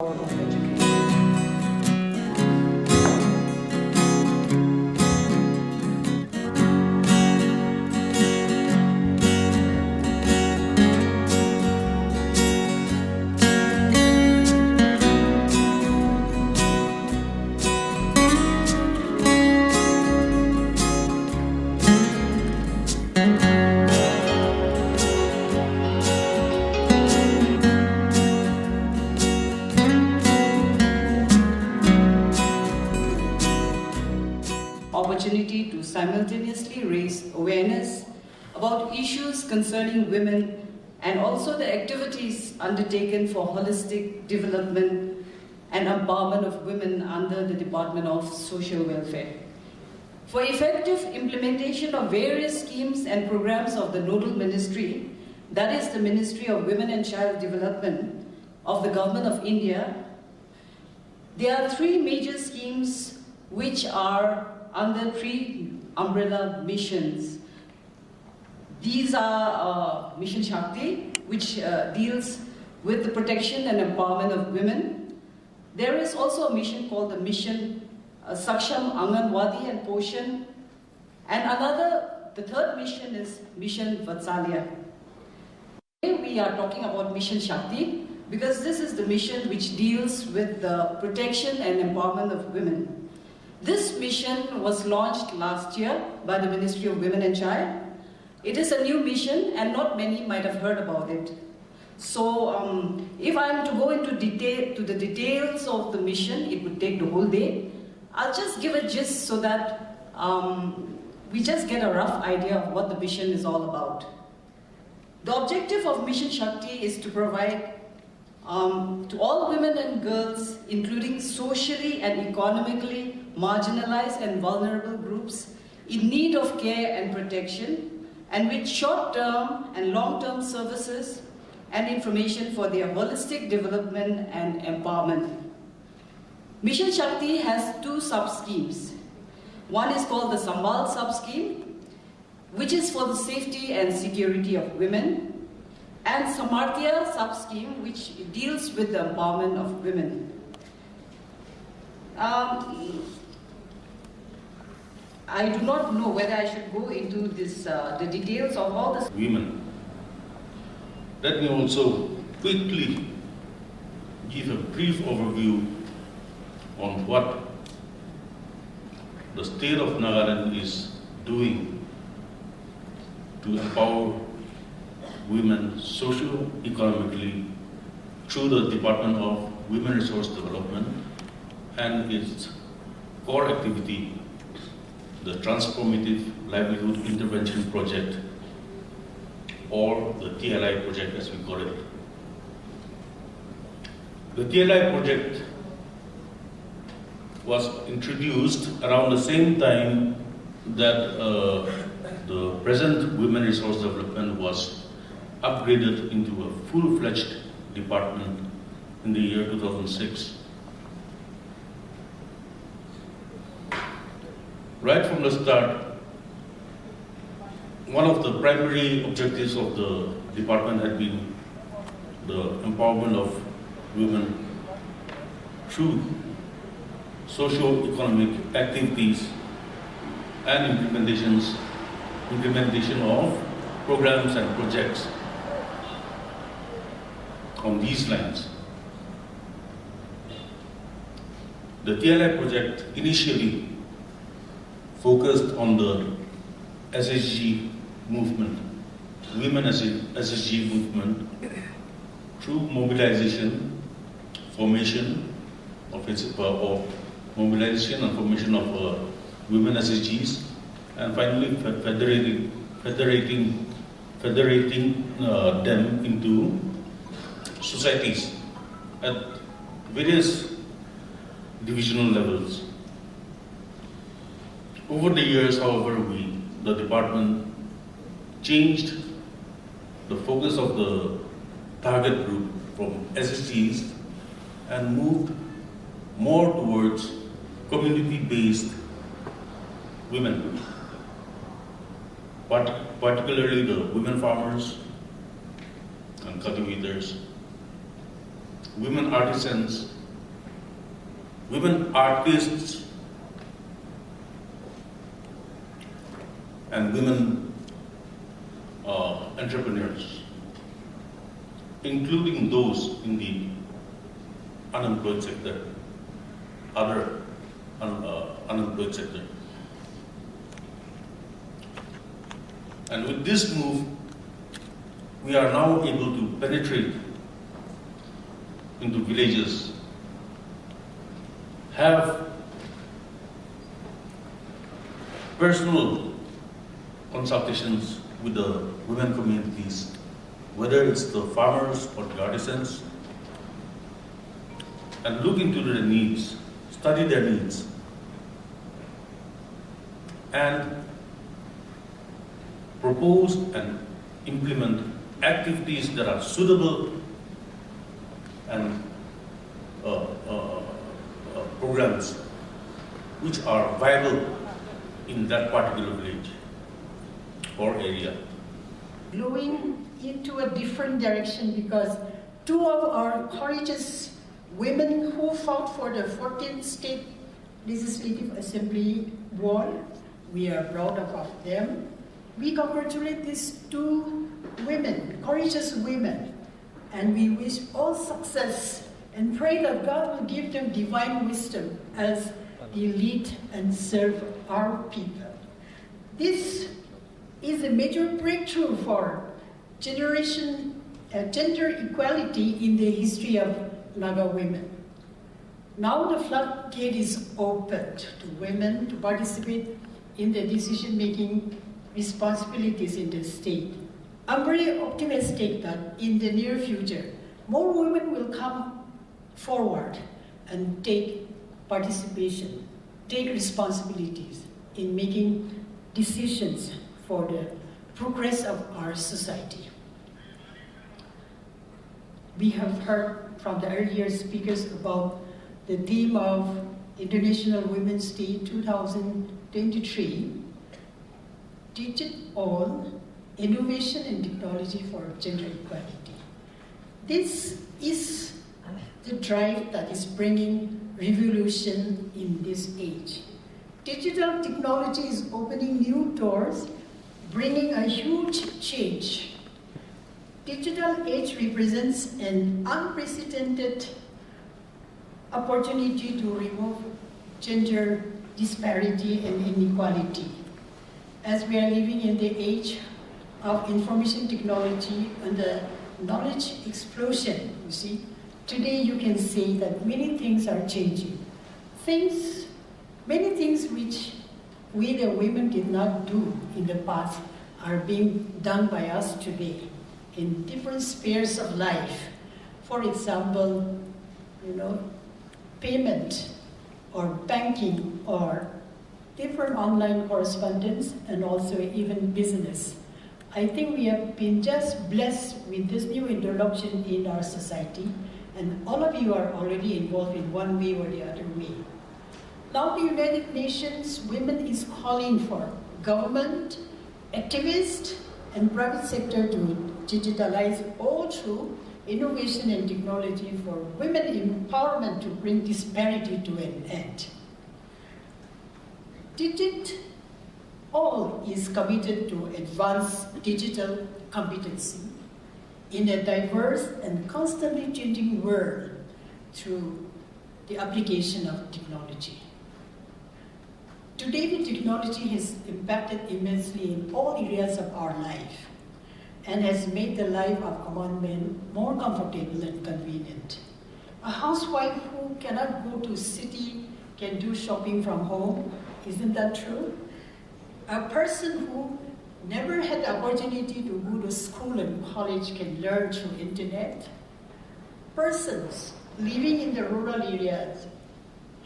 of education. Opportunity to simultaneously raise awareness about issues concerning women and also the activities undertaken for holistic development and empowerment of women under the Department of Social Welfare. For effective implementation of various schemes and programs of the nodal ministry, that is the Ministry of Women and Child Development of the Government of India, there are three major schemes which are under three umbrella missions. These are Mission Shakti, which deals with the protection and empowerment of women. There is also a mission called the Mission Saksham Anganwadi and Poshan. And the third mission is Mission Vatsalya. Today we are talking about Mission Shakti because this is the mission which deals with the protection and empowerment of women. This mission was launched last year by the Ministry of Women and Child. It is a new mission and not many might have heard about it. So if I am to go into the details of the mission, it would take the whole day. I'll just give a gist so that we just get a rough idea of what the mission is all about. The objective of Mission Shakti is to provide to all women and girls, including socially and economically marginalized and vulnerable groups in need of care and protection, and with short-term and long-term services and information for their holistic development and empowerment. Mission Shakti has two sub-schemes. One is called the Sambal sub-scheme, which is for the safety and security of women, and Samarthya sub-scheme, which deals with the empowerment of women. I do not know whether I should go into this, the details of all this. Women. Let me also quickly give a brief overview on what the state of Nagaland is doing to empower women socio-economically through the Department of Women Resource Development and its core activity, the Transformative Livelihood Intervention Project, or the TLI project as we call it. The TLI project was introduced around the same time that the present Women Resource Development was upgraded into a full-fledged department in the year 2006. Right from the start, one of the primary objectives of the department had been the empowerment of women through socio-economic activities and implementation of programs and projects on these lines. The TLI project initially focused on the SSG movement, women SSG movement, through mobilization, formation of mobilization and formation of women SSGs, and finally federating them into societies at various divisional levels. Over the years, however, the department changed the focus of the target group from SSGs and moved more towards community-based women, particularly the women farmers and cultivators, women artisans, women artists, and women entrepreneurs, including those in the unemployed sector, other unemployed sector. And with this move, we are now able to penetrate into villages, have personal consultations with the women communities, whether it's the farmers or the artisans, and look into their needs, study their needs, and propose and implement activities that are suitable and programs which are viable in that particular village or area. Going into a different direction because two of our courageous women who fought for the 14th State Legislative Assembly won, we are proud of them. We congratulate these two women, courageous women, and we wish all success and pray that God will give them divine wisdom as they lead and serve our people. This is a major breakthrough for gender equality in the history of Naga women. Now the floodgate is opened to women to participate in the decision-making responsibilities in the state. I'm very optimistic that in the near future, more women will come forward and take participation, take responsibilities in making decisions for the progress of our society. We have heard from the earlier speakers about the theme of International Women's Day 2023, Teach It All, Innovation and Technology for Gender Equality. This is the drive that is bringing revolution in this age. Digital technology is opening new doors, bringing a huge change. Digital age represents an unprecedented opportunity to remove gender disparity and inequality. As we are living in the age of information technology and the knowledge explosion, you see, today you can say that many things are changing. Many things which we the women did not do in the past are being done by us today in different spheres of life. For example, payment or banking or different online correspondence and also even business. I think we have been just blessed with this new introduction in our society, and all of you are already involved in one way or the other way. Now the United Nations Women is calling for government, activists, and private sector to digitalize all through innovation and technology for women empowerment to bring disparity to an end. Digit All is committed to advance digital competency in a diverse and constantly changing world through the application of technology. Today, the technology has impacted immensely in all areas of our life and has made the life of common men more comfortable and convenient. A housewife who cannot go to city can do shopping from home. Isn't that true? A person who never had the opportunity to go to school and college can learn through internet. Persons living in the rural areas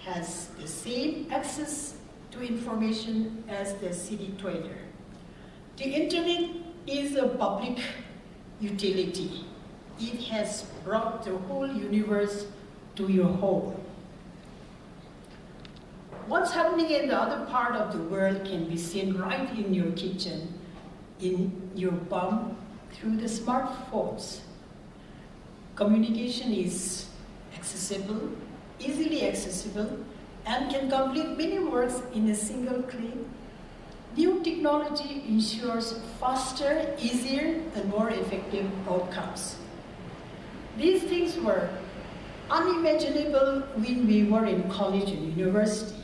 has the same access to information as the city dweller. The internet is a public utility. It has brought the whole universe to your home. What's happening in the other part of the world can be seen right in your kitchen, in your palm, through the smartphones. Communication is accessible, easily accessible, and can complete many works in a single click. New technology ensures faster, easier, and more effective outcomes. These things were unimaginable when we were in college and university.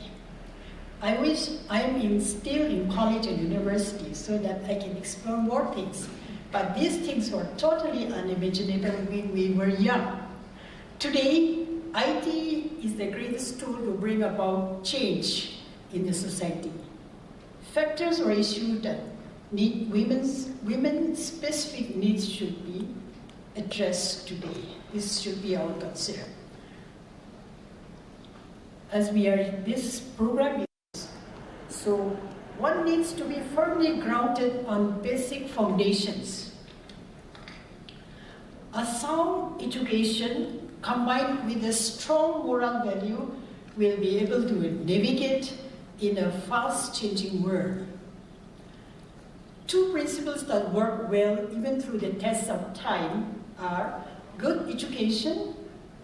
I wish I am still in college and university so that I can explore more things. But these things were totally unimaginable when we were young. Today, IT is the greatest tool to bring about change in the society. Factors or issues that need women's specific needs should be addressed today. This should be our concern. As we are, this program is, so one needs to be firmly grounded on basic foundations. A sound education combined with a strong moral value will be able to navigate in a fast-changing world. Two principles that work well even through the test of time are good education,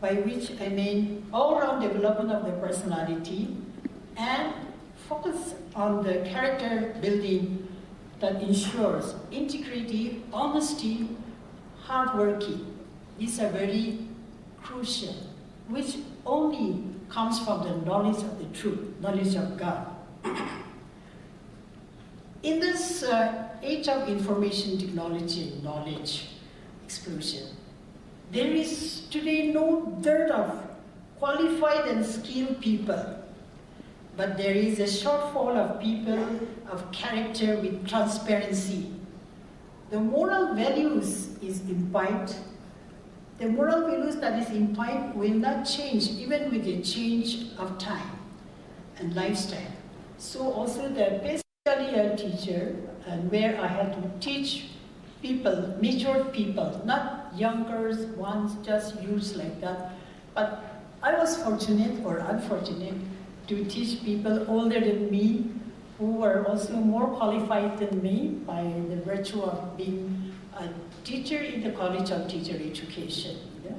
by which I mean all-round development of the personality, and focus on the character building that ensures integrity, honesty, hardworking. These are very crucial, which only comes from the knowledge of the truth, knowledge of God. In this age of information technology and knowledge explosion, there is today no dearth of qualified and skilled people, but there is a shortfall of people of character with transparency. The moral values is imbibed. The moral values that is imbibed will not change even with the change of time and lifestyle. So also the basically a teacher, and where I had to teach people, matured people, not younger ones, just youths like that. But I was fortunate or unfortunate to teach people older than me who were also more qualified than me by the virtue of being a teacher in the College of Teacher Education. Yeah?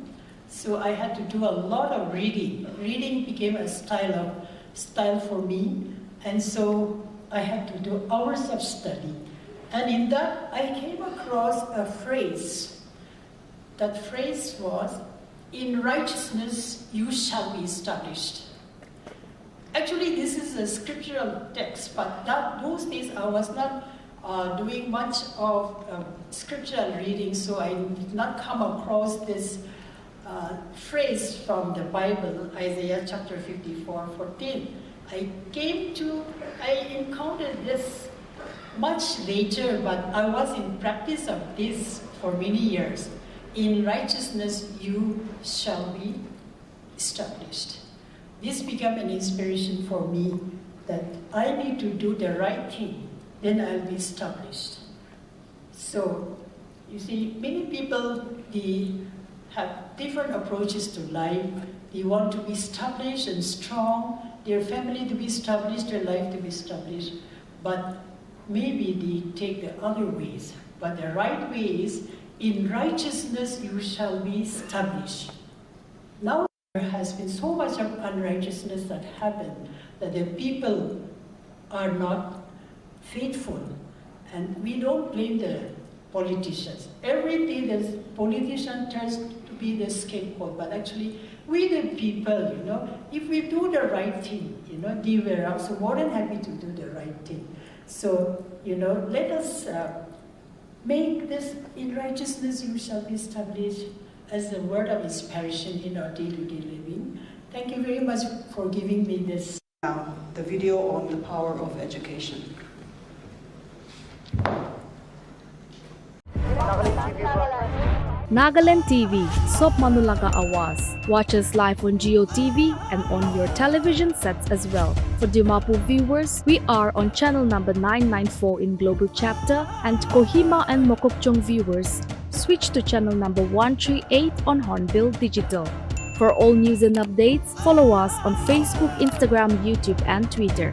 So I had to do a lot of reading. Reading became a style for me, and so I had to do hours of study. And in that, I came across a phrase. That phrase was, "In righteousness you shall be established." Actually, this is a scriptural text, but those days I was not doing much of scriptural reading, so I did not come across this phrase from the Bible, Isaiah chapter 54:14. I encountered this much later, but I was in practice of this for many years. In righteousness you shall be established. This became an inspiration for me that I need to do the right thing, then I'll be established. So, you see, many people, they have different approaches to life. They want to be established and strong, their family to be established, their life to be established. But maybe they take the other ways. But the right way is, in righteousness you shall be established. Now there has been so much of unrighteousness that happened that the people are not faithful. And we don't blame the politicians. Every day the politician turns to be the scapegoat, but actually we the people, if we do the right thing, they were also more than happy to do the right thing. So, let us make this in righteousness you shall be established as a word of inspiration in our day-to-day living. Thank you very much for giving me this. Now, the video on the power of education. Nagaland TV, Sop Manulaga Awas. Watch us live on Geo TV and on your television sets as well. For Dimapur viewers, we are on channel number 994 in Global Chapter, and Kohima and Mokokchung viewers, switch to channel number 138 on Hornbill Digital. For all news and updates, follow us on Facebook, Instagram, YouTube, and Twitter.